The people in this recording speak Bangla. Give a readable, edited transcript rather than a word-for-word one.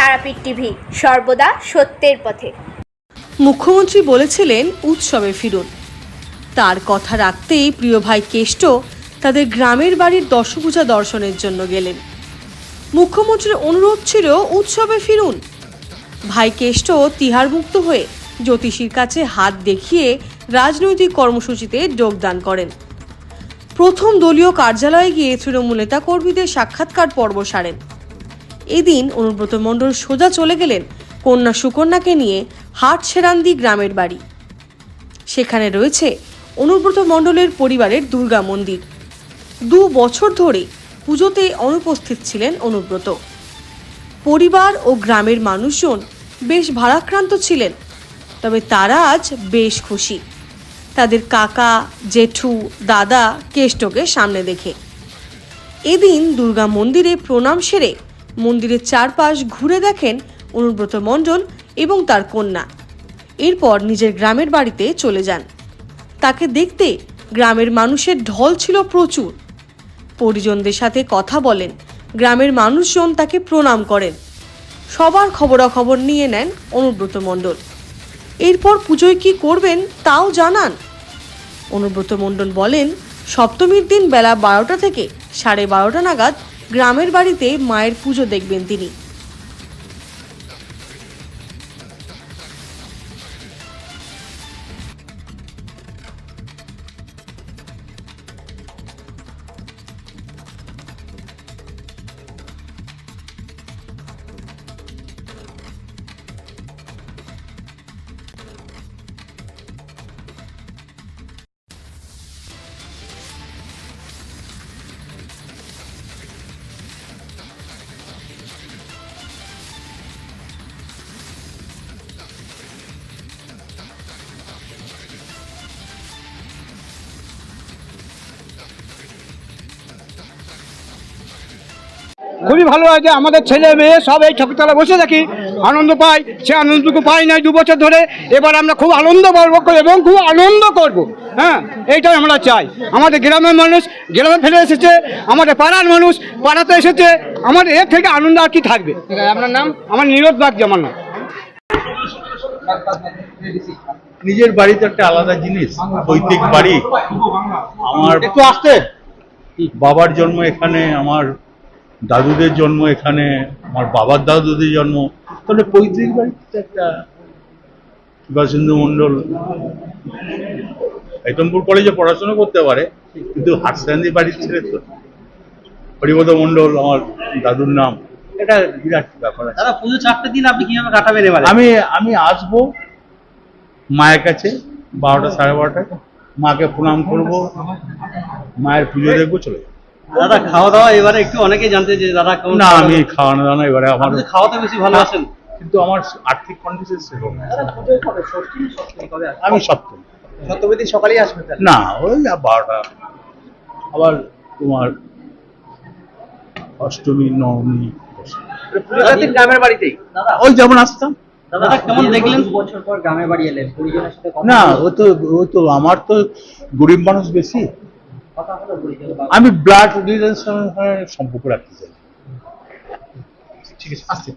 তারাপীঠ টিভি, সর্বদা সত্যের পথে। মুখ্যমন্ত্রী বলেছিলেন উৎসবে ফিরুন। তার কথা রাখতেই প্রিয় ভাই কেষ্ট তাদের গ্রামের বাড়ির দশভূজা দর্শনের জন্য গেলেন। মুখ্যমন্ত্রীর অনুরোধ ছিল উৎসবে ফিরুন। ভাই কেষ্ট তিহারমুক্ত হয়ে জ্যোতিষীর কাছে হাত দেখিয়ে রাজনৈতিক কর্মসূচিতে যোগদান করেন। প্রথম দলীয় কার্যালয়ে গিয়ে তৃণমূল নেতা কর্মীদের সাক্ষাৎকার পর্ব সারেন। এদিন অনুব্রত মণ্ডল সোজা চলে গেলেন কন্যা সুকন্যাকে নিয়ে হাটছেরান্দি গ্রামের বাড়ি। সেখানে রয়েছে অনুব্রত মণ্ডলের পরিবারের দুর্গা মন্দির। 2 বছর ধরে পুজোতে অনুপস্থিত ছিলেন অনুব্রত। পরিবার ও গ্রামের মানুষজন বেশ ভারাক্রান্ত ছিলেন, তবে তারা আজ বেশ খুশি তাদের কাকা, জেঠু, দাদা কেষ্টকে সামনে দেখে। এদিন দুর্গা মন্দিরে প্রণাম সেরে মন্দিরের চারপাশ ঘুরে দেখেন অনুব্রত মণ্ডল এবং তার কন্যা। এরপর নিজের গ্রামের বাড়িতে চলে যান। তাকে দেখতে গ্রামের মানুষের ঢল ছিল প্রচুর। পরিজনদের সাথে কথা বলেন, গ্রামের মানুষজন তাকে প্রণাম করেন। সবার খবরাখবর নিয়ে নেন অনুব্রত মণ্ডল। এরপর পুজোয় কি করবেন তাও জানান। অনুব্রত মণ্ডল বলেন, সপ্তমীর দিন বেলা 12টা থেকে 12:30 নাগাদ গ্রামের বাড়িতে মায়ের পুজো দেখবেন তিনি। খুবই ভালো লাগে। আমাদের ছেলে মেয়ে সব এই ঠাকুরতলা বসে থাকি, আনন্দ পাই। সে আনন্দটুকু পাই নাই 2 বছর ধরে। এবার আমরা খুব আনন্দ পাবো এবং খুব আনন্দ করব। হ্যাঁ, এইটাই আমরা চাই। আমাদের গ্রামের মানুষ গ্রামে ফেলে এসেছে, আমাদের পাড়ার মানুষ পাড়াতে এসেছে। আমাদের এর থেকে আনন্দ আর কি থাকবে। আপনার নাম? আমার নীরদ বাগ জামানা। নিজের বাড়িতে একটা আলাদা জিনিস, পৈতৃক বাড়ি। আমার একটু আসতে বাবার জন্ম এখানে, আমার দাদুদের জন্ম এখানে, আমার বাবার দাদুদের জন্ম। তাহলে পৈতৃক বাড়িতে একটা সুভাষচন্দ্র মণ্ডল এইতমপুর কলেজে পড়াশোনা করতে পারে, কিন্তু হাটছেরান্দি বাড়ির ছেলে তো। হরিপদ মণ্ডল আমার দাদুর নাম। এটা বিরাট ব্যাপার আছে। পুজো 4টে দিন আপনি কিভাবে কাটাবেন এবারে? আমি আসবো মায়ের কাছে 12টা 12:30টায়, মাকে প্রণাম করব, মায়ের পুজো দেখবো, চলে যাবো। দাদা খাওয়া দাওয়া এবারে একটু অনেকেই জানতে যে দাদা কেমন? না, আমি খাওয়ানো দাওয়ানো এবারে আমার খাওয়াতে বেশি ভালোবাসেন, কিন্তু আমার আর্থিক কন্ডিশন সেরকম না। আমি সপ্তম দিন সকালেই আসবেন? না, ওই 12টা। আবার তোমার অষ্টমী, নবমী, গ্রামের বাড়িতেই ওই যেমন আসতাম। দাদা কেমন দেখলেন 2 বছর পর গ্রামের বাড়ি এলেন? পরিজনের সাথে না, ও তো আমার তো গরিব মানুষ বেশি। কথা হলো পরিজন? আমি ব্লাড রিলেশনের সম্পর্ক রাখতে চাই। ঠিক আছে, আসছি।